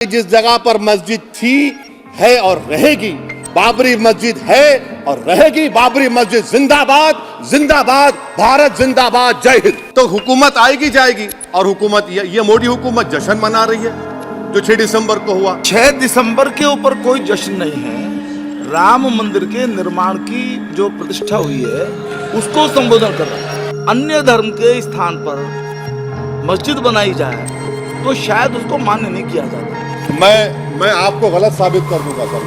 जिस जगह पर मस्जिद थी, है और रहेगी, बाबरी मस्जिद है और रहेगी। बाबरी मस्जिद जिंदाबाद, जिंदाबाद, भारत जिंदाबाद, जय हिंद। तो हुकूमत आएगी जाएगी, और हुकूमत ये मोदी हुकूमत जश्न मना रही है जो 6 दिसंबर को हुआ। 6 दिसंबर के ऊपर कोई जश्न नहीं है। राम मंदिर के निर्माण की जो प्रतिष्ठा हुई है उसको संबोधन कर रहा है। अन्य धर्म के स्थान पर मस्जिद बनाई जाए तो शायद उसको मान्य नहीं किया जाता। मैं आपको गलत साबित कर दूंगा सर।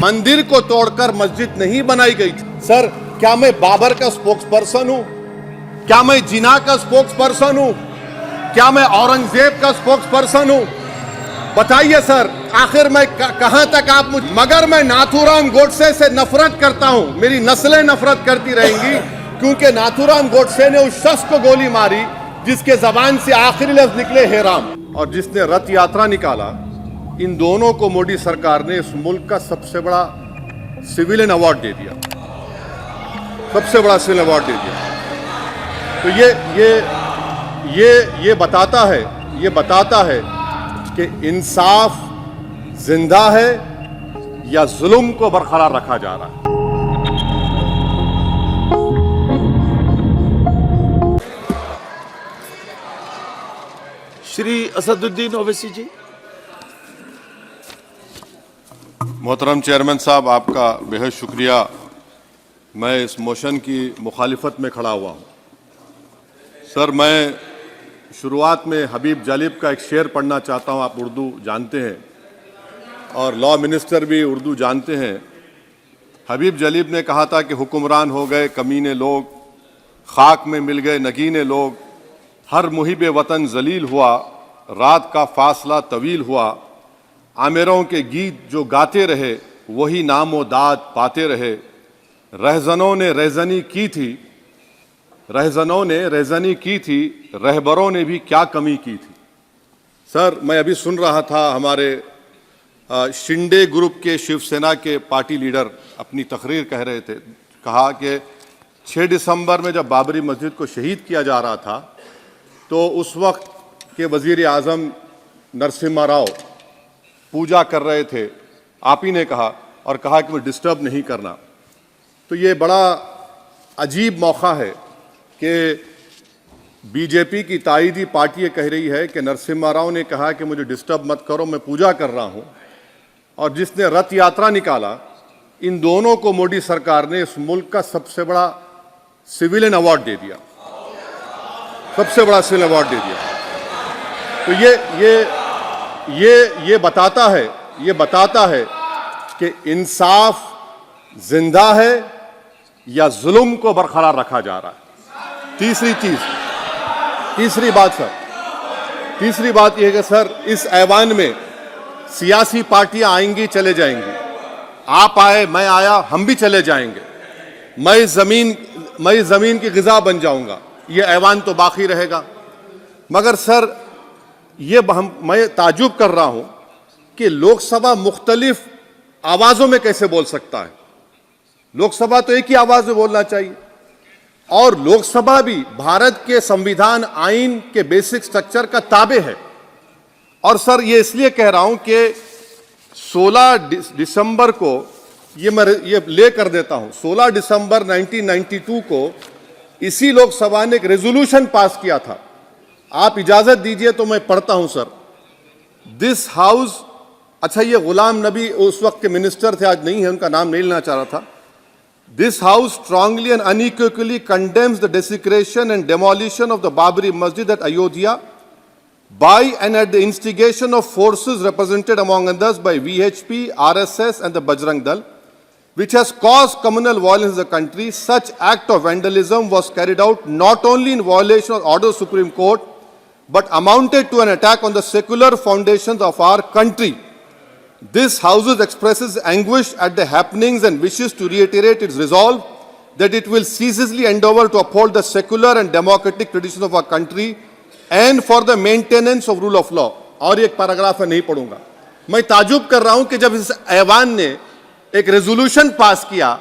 मंदिर को तोड़कर मस्जिद नहीं बनाई गई थी सर। क्या मैं बाबर का स्पोक्स पर्सन हूं? क्या मैं जिना का स्पोक्स पर्सन हूं? क्या मैं औरंगजेब का स्पोक्स पर्सन हूं? बताइए सर, आखिर मैं कहां तक आप मुझ। मगर मैं नाथूराम गोडसे से नफरत करता हूं। मेरी नस्लें नफरत करती रहेंगी, क्योंकि नाथूराम गोडसे ने उस शख्स को गोली मारी जिसके जबान से आखिरी लफ्ज निकले हे राम, और जिसने रथ यात्रा निकाला। इन दोनों को मोदी सरकार ने इस मुल्क का सबसे बड़ा सिविलियन अवार्ड दे दिया, सबसे बड़ा सिविलियन अवार्ड दे दिया। तो ये बताता है कि इंसाफ जिंदा है या जुल्म को बरकरार रखा जा रहा है। श्री असदुद्दीन ओवैसी जी। मोहतरम चेयरमैन साहब, आपका बेहद शुक्रिया। मैं इस मोशन की मुखालिफत में खड़ा हुआ हूँ। सर, मैं शुरुआत में हबीब जालिब का एक शेर पढ़ना चाहता हूँ। आप उर्दू जानते हैं और लॉ मिनिस्टर भी उर्दू जानते हैं। हबीब जालिब ने कहा था कि हुक्मरान हो गए कमीने लोग, खाक में मिल गए नगीने लोग, हर मुहिबे वतन जलील हुआ, रात का फासला तवील हुआ, आमिरों के गीत जो गाते रहे वही नामो दाद पाते रहे, रहजनों ने रेजनी की थी, रहजनों ने रेजनी की थी, रहबरों ने भी क्या कमी की थी। सर, मैं अभी सुन रहा था हमारे शिंदे ग्रुप के शिवसेना के पार्टी लीडर अपनी तकरीर कह रहे थे। कहा कि 6 दिसंबर में जब बाबरी मस्जिद को शहीद किया जा रहा था तो उस वक्त के वजीर आज़म नरसिम्हा राव पूजा कर रहे थे। आप ही ने कहा और कहा कि मैं डिस्टर्ब नहीं करना। तो ये बड़ा अजीब मौका है कि बीजेपी की ताईदी पार्टी ये कह रही है कि नरसिम्हा राव ने कहा कि मुझे डिस्टर्ब मत करो, मैं पूजा कर रहा हूं, और जिसने रथ यात्रा निकाला। इन दोनों को मोदी सरकार ने इस मुल्क का सबसे बड़ा सिविलियन अवार्ड दे दिया, सबसे बड़ा सिविलियन अवार्ड दे दिया। तो ये बताता है कि इंसाफ जिंदा है या जुल्म को बरकरार रखा जा रहा है। तीसरी बात यह है कि सर, इस ऐवान में सियासी पार्टियां आएंगी चले जाएंगी। आप आए, मैं आया, हम भी चले जाएंगे। मैं जमीन की ग़िज़ा बन जाऊंगा, ये ऐवान तो बाकी रहेगा। मगर सर, मैं ताजुब कर रहा हूं कि लोकसभा मुख्तलिफ आवाज़ों में कैसे बोल सकता है। लोकसभा तो एक ही आवाज़ में बोलना चाहिए, और लोकसभा भी भारत के संविधान आइन के बेसिक स्ट्रक्चर का ताबे है। और सर, ये इसलिए कह रहा हूं कि 16 दिसंबर को मैं ले कर देता हूं। 16 दिसंबर 1992 को इसी लोकसभा ने एक रेजोल्यूशन पास किया था। आप इजाजत दीजिए तो मैं पढ़ता हूं सर। दिस हाउस, अच्छा, ये गुलाम नबी उस वक्त के मिनिस्टर थे, आज नहीं है, उनका नाम नहीं लेना चाह रहा था। This house strongly and unequivocally condemns the desecration and demolition of the Babri Masjid at Ayodhya by and at the instigation of forces represented among others by VHP, RSS and the Bajrang Dal, which has caused communal violence in the country. Such act of vandalism was carried out not only in violation of order of Supreme Court, but amounted to an attack on the secular foundations of our country. This House expresses anguish at the happenings and wishes to reiterate its resolve that it will ceaselessly endeavor to uphold the secular and democratic traditions of our country and for the maintenance of rule of law. और एक paragraph है, नहीं पढ़ूंगा। मैं ताजुब कर रहा हूं कि जब इस ऐवान ने एक रेजोल्यूशन पास किया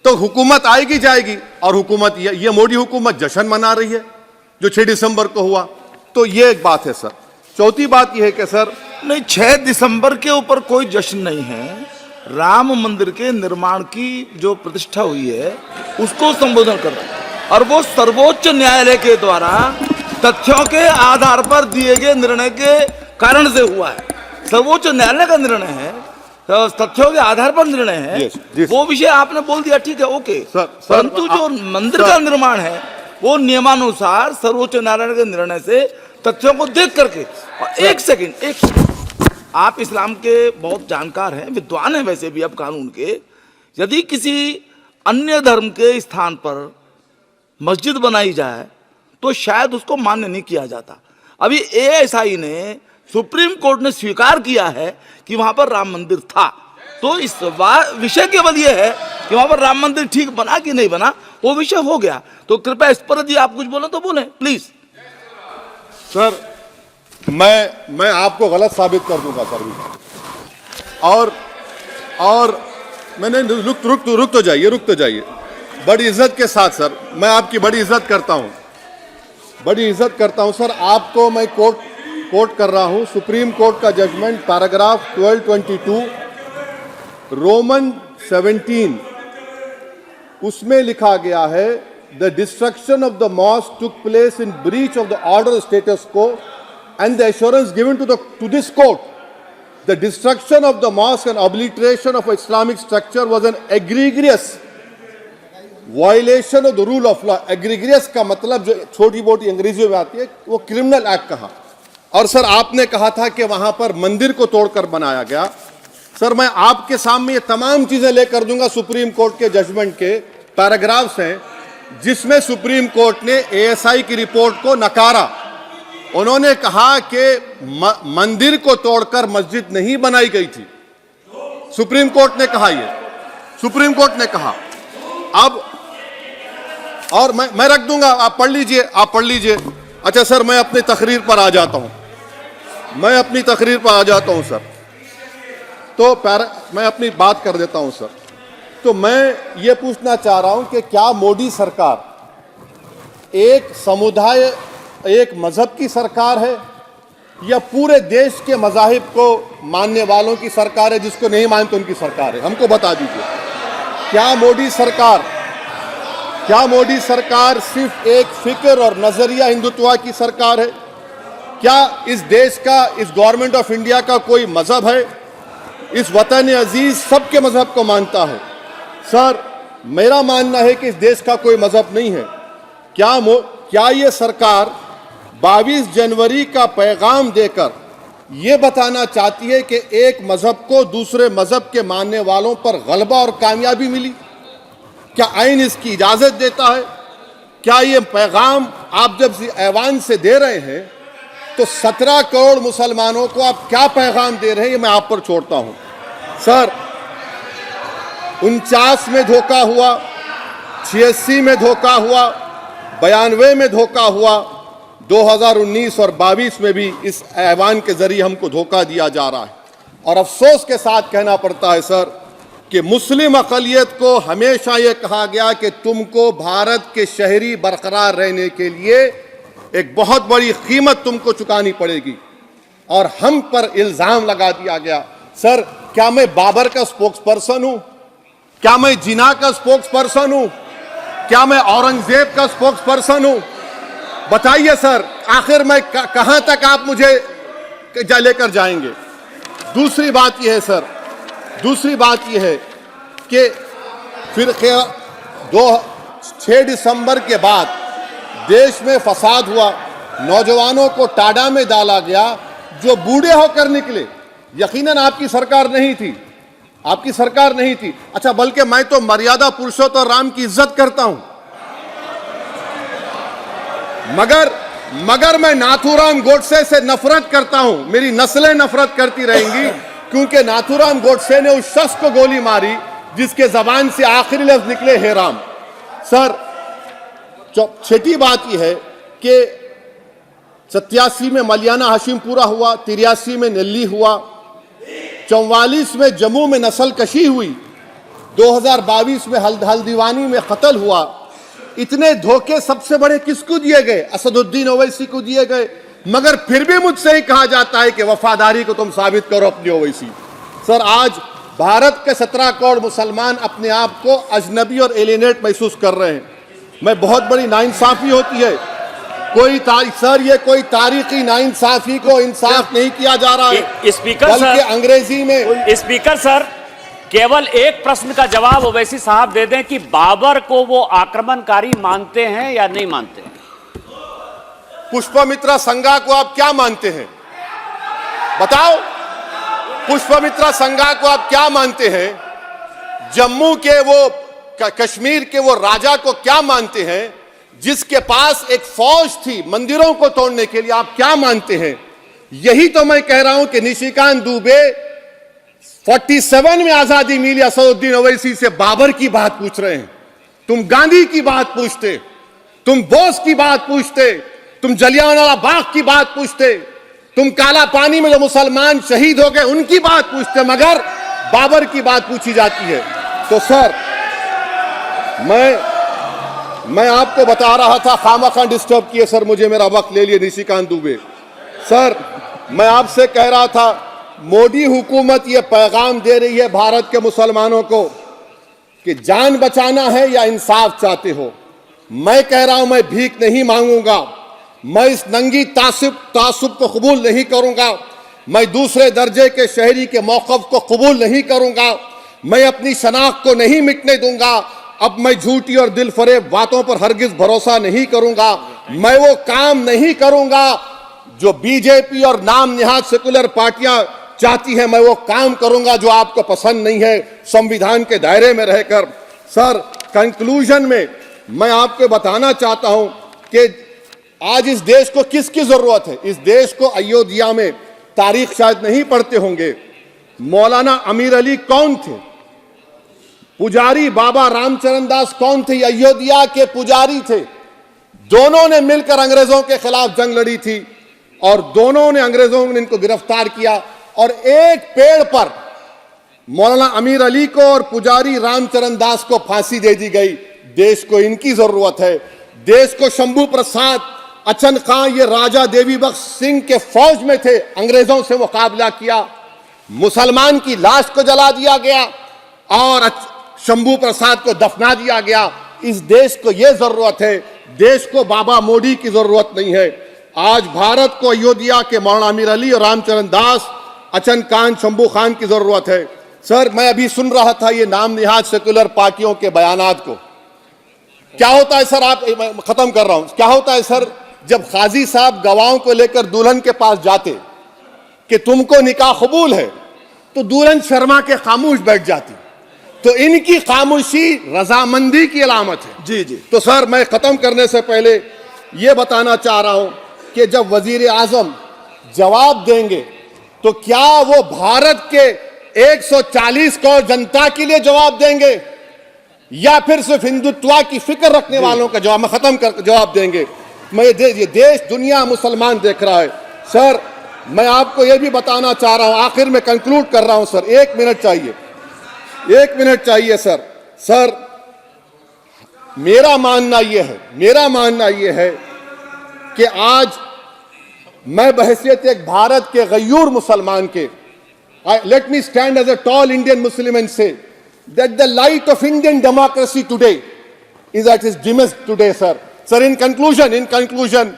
तो हुकूमत आएगी जाएगी, और हुकूमत ये मोदी हुकूमत जश्न मना रही है जो 6 दिसंबर को हुआ। तो ये एक बात है सर। चौथी बात यह है कि सर नहीं, 6 दिसंबर के ऊपर कोई जश्न नहीं है। राम मंदिर के निर्माण की जो प्रतिष्ठा हुई है उसको संबोधन कर रहा है, और वो सर्वोच्च न्यायालय के द्वारा तथ्यों के आधार पर दिए गए निर्णय के कारण से हुआ है। सर्वोच्च न्यायालय का निर्णय है, तो तथ्यों के आधार पर निर्णय है। Yes, yes. वो विषय आपने बोल दिया, ठीक है, ओके। सर, परंतु जो मंदिर का निर्माण है वो नियमानुसार सर्वोच्च न्यायालय के निर्णय से तथ्यों को देख करके। और एक सेकंड, आप इस्लाम के बहुत जानकार हैं, विद्वान हैं वैसे भी, अब कानून के। यदि किसी अन्य धर्म के स्थान पर मस्जिद बनाई जाए तो शायद उसको मान्य नहीं किया जाता। अभी एएसआई ने, सुप्रीम कोर्ट ने स्वीकार किया है कि वहां पर राम मंदिर था। तो इस विषय केवल यह है कि वहां पर राम मंदिर ठीक बना कि नहीं बना, वो विषय हो गया। तो कृपया इस पर यदि आप कुछ बोले तो बोले प्लीज। सर मैं आपको गलत साबित कर दूंगा सर भी। और मैंने रुक तो जाइए बड़ी इज्जत के साथ सर, मैं आपकी बड़ी इज्जत करता हूं सर। आपको मैं कोट कर रहा हूं सुप्रीम कोर्ट का जजमेंट, पैराग्राफ 1222 रोमन 17, उसमें लिखा गया है the destruction of the mosque took place in breach of the order status को and the assurance given to this court, the destruction of the mosque and obliteration of Islamic structure was an egregious violation of the rule of law. Egregious का मतलब जो छोटी मोटी अंग्रेजी में आती है वो क्रिमिनल एक्ट कहा। और सर आपने कहा था कि वहां पर मंदिर को तोड़कर बनाया गया। सर मैं आपके सामने ये तमाम चीजें लेकर दूंगा, सुप्रीम कोर्ट के जजमेंट के पैराग्राफ्स हैं जिसमें सुप्रीम कोर्ट ने एएसआई की रिपोर्ट को नकारा। उन्होंने कहा कि मंदिर को तोड़कर मस्जिद नहीं बनाई गई थी। सुप्रीम कोर्ट ने कहा, सुप्रीम कोर्ट ने कहा। अब और मैं रख दूंगा, आप पढ़ लीजिए। अच्छा सर मैं अपनी तकरीर पर आ जाता हूं सर। तो मैं अपनी बात कर देता हूं सर। तो मैं ये पूछना चाह रहा हूं कि क्या मोदी सरकार एक समुदाय, एक मजहब की सरकार है या पूरे देश के मजाहिब को मानने वालों की सरकार है, जिसको नहीं मानते उनकी सरकार है? हमको बता दीजिए। क्या मोदी सरकार सिर्फ एक फिक्र और नजरिया हिंदुत्व की सरकार है? क्या इस देश का, इस गवर्नमेंट ऑफ इंडिया का कोई मजहब है? इस वतन अजीज सबके मजहब को मानता है। सर मेरा मानना है कि इस देश का कोई मजहब नहीं है। क्या ये सरकार 22 जनवरी का पैगाम देकर यह बताना चाहती है कि एक मजहब को दूसरे मजहब के मानने वालों पर गलबा और कामयाबी मिली? क्या आइन इसकी इजाजत देता है? क्या ये पैगाम आप जब ऐवान से दे रहे हैं तो 17 करोड़ मुसलमानों को आप क्या पैगाम दे रहे हैं, ये मैं आप पर छोड़ता हूं। सर 49 में धोखा हुआ, 86 में धोखा हुआ, 92 में धोखा हुआ, 2019 और 22 में भी इस ऐवान के जरिए हमको धोखा दिया जा रहा है। और अफसोस के साथ कहना पड़ता है सर कि मुस्लिम अक़लियत को हमेशा यह कहा गया कि तुमको भारत के शहरी बरकरार रहने के लिए एक बहुत बड़ी कीमत तुमको चुकानी पड़ेगी, और हम पर इल्जाम लगा दिया गया। सर क्या मैं बाबर का स्पोक्स पर्सन हूं? क्या मैं जिना का स्पोक्स पर्सन हूं? क्या मैं औरंगजेब का स्पोक्स पर्सन हूं? बताइए सर, आखिर मैं कहां तक आप मुझे लेकर जाएंगे? दूसरी बात यह है सर, दूसरी बात यह है कि फिर 6 दिसंबर के बाद देश में फसाद हुआ, नौजवानों को टाडा में डाला गया जो बूढ़े होकर निकले। यकीनन आपकी सरकार नहीं थी, आपकी सरकार नहीं थी। अच्छा बल्कि मैं तो मर्यादा पुरुषोत्तम राम की इज्जत करता हूं, मगर मैं नाथूराम गोडसे से नफरत करता हूं। मेरी नस्लें नफरत करती रहेंगी क्योंकि नाथूराम गोडसे ने उस शख्स को गोली मारी जिसके जबान से आखिरी लफ्ज निकले हे राम। सर छठी बात यह है कि 87 में मलियाना हाशिमपुरा हुआ, 83 में नेल्ली हुआ, 44 में जम्मू में नस्ल कशी हुई, 2022 में हल्दीवानी में कत्ल हुआ। इतने धोखे सबसे बड़े किसको दिए गए? असदुद्दीन ओवैसी को दिए गए, मगर फिर भी मुझसे ही कहा जाता है कि वफादारी को तुम साबित करो अपनी ओवैसी। सर, आज भारत के 17 करोड़ मुसलमान अपने आप को अजनबी और एलिनेट महसूस कर रहे हैं। मैं बहुत बड़ी नाइंसाफी होती है, सर ये कोई तारीखी नाइंसाफी को इंसाफ नहीं किया जा रहा है। स्पीकर बल्कि सर, अंग्रेजी में स्पीकर सर, केवल एक प्रश्न का जवाब ओवैसी साहब दे दें कि बाबर को वो आक्रमणकारी मानते हैं या नहीं मानते हैं? पुष्पमित्रा संघा को आप क्या मानते हैं? बताओ, पुष्पमित्रा संघा को आप क्या मानते हैं? जम्मू के वो कश्मीर के वो राजा को क्या मानते हैं जिसके पास एक फौज थी मंदिरों को तोड़ने के लिए? आप क्या मानते हैं? यही तो मैं कह रहा हूं कि निशिकांत दुबे 47 में आजादी मिली असदुद्दीन ओवैसी से बाबर की बात पूछ रहे हैं। तुम गांधी की बात पूछते, तुम बोस की बात पूछते, तुम जलियांवाला बाग की बात पूछते, तुम काला पानी में जो मुसलमान शहीद हो गए उनकी बात पूछते, मगर बाबर की बात पूछी जाती है। तो सर, मैं आपको बता रहा था, खामखा डिस्टर्ब किए सर, मुझे मेरा वक्त ले लिए निशिकांत दुबे। सर, मैं आपसे कह रहा था, मोदी हुकूमत ये पैगाम दे रही है भारत के मुसलमानों को कि जान बचाना है या इंसाफ चाहते हो। मैं कह रहा हूं, मैं भीख नहीं मांगूंगा, मैं इस नंगी तासुब को कबूल नहीं करूंगा, मैं दूसरे दर्जे के शहरी के मौक़िफ़ को कबूल नहीं करूंगा, मैं अपनी शनाख्त को नहीं मिटने दूंगा। अब मैं झूठी और दिल फरेब बातों पर हरगिज भरोसा नहीं करूंगा। मैं वो काम नहीं करूंगा जो बीजेपी और नाम निहाद सेकुलर पार्टियां चाहती हैं। मैं वो काम करूंगा जो आपको पसंद नहीं है, संविधान के दायरे में रहकर। सर, कंक्लूजन में मैं आपको बताना चाहता हूं कि आज इस देश को किसकी जरूरत है? इस देश को अयोध्या में, तारीख शायद नहीं पढ़ते होंगे, मौलाना अमीर अली कौन थे? पुजारी बाबा रामचरण दास कौन थे? अयोध्या के पुजारी थे। दोनों ने मिलकर अंग्रेजों के खिलाफ जंग लड़ी थी और दोनों ने, अंग्रेजों ने इनको गिरफ्तार किया और एक पेड़ पर मौलाना अमीर अली को और पुजारी रामचरण दास को फांसी दे दी गई। देश को इनकी जरूरत है। देश को शंभू प्रसाद, अचन खां, ये राजा देवी बख्श सिंह के फौज में थे, अंग्रेजों से मुकाबला किया, मुसलमान की लाश को जला दिया गया और शंभू प्रसाद को दफना दिया गया। इस देश को यह जरूरत है, देश को बाबा मोदी की जरूरत नहीं है। आज भारत को अयोध्या के मौलाना अमीर अली और रामचरण दास, अचन खान, शंभू खान की जरूरत है। सर, मैं अभी सुन रहा था ये नाम निहाद सेकुलर पार्टियों के बयानात को। क्या होता है सर, आप, खत्म कर रहा हूं, क्या होता है सर, जब काजी साहब गवाहों को लेकर दुल्हन के पास जाते कि तुमको निकाह कबूल है, तो दुल्हन शर्मा के खामोश बैठ जाती। तो इनकी खामोशी रजामंदी की अलामत है। जी जी। तो सर, मैं खत्म करने से पहले यह बताना चाह रहा हूं कि जब वजीर आजम जवाब देंगे तो क्या वो भारत के 140 करोड़ जनता के लिए जवाब देंगे या फिर सिर्फ हिंदुत्व की फिक्र रखने वालों का जवाब? मैं खत्म कर जवाब देंगे। मैं ये देश, दुनिया, मुसलमान देख रहा है। सर, मैं आपको यह भी बताना चाह रहा हूं, आखिर में कंक्लूड कर रहा हूं सर, 1 मिनट चाहिए, 1 मिनट चाहिए सर। सर, मेरा मानना यह है कि आज मैं बहैसियत एक भारत के गयूर मुसलमान के, let me stand as a tall Indian Muslim and say that the light of Indian democracy today is at its dimmest today sir. Sir, in conclusion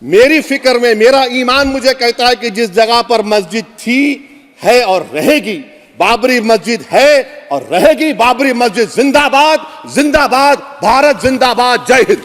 मेरी फिक्र में, मेरा ईमान मुझे कहता है कि जिस जगह पर मस्जिद थी, है और रहेगी, बाबरी मस्जिद है और रहेगी, बाबरी मस्जिद जिंदाबाद, जिंदाबाद, भारत जिंदाबाद, जय हिंद।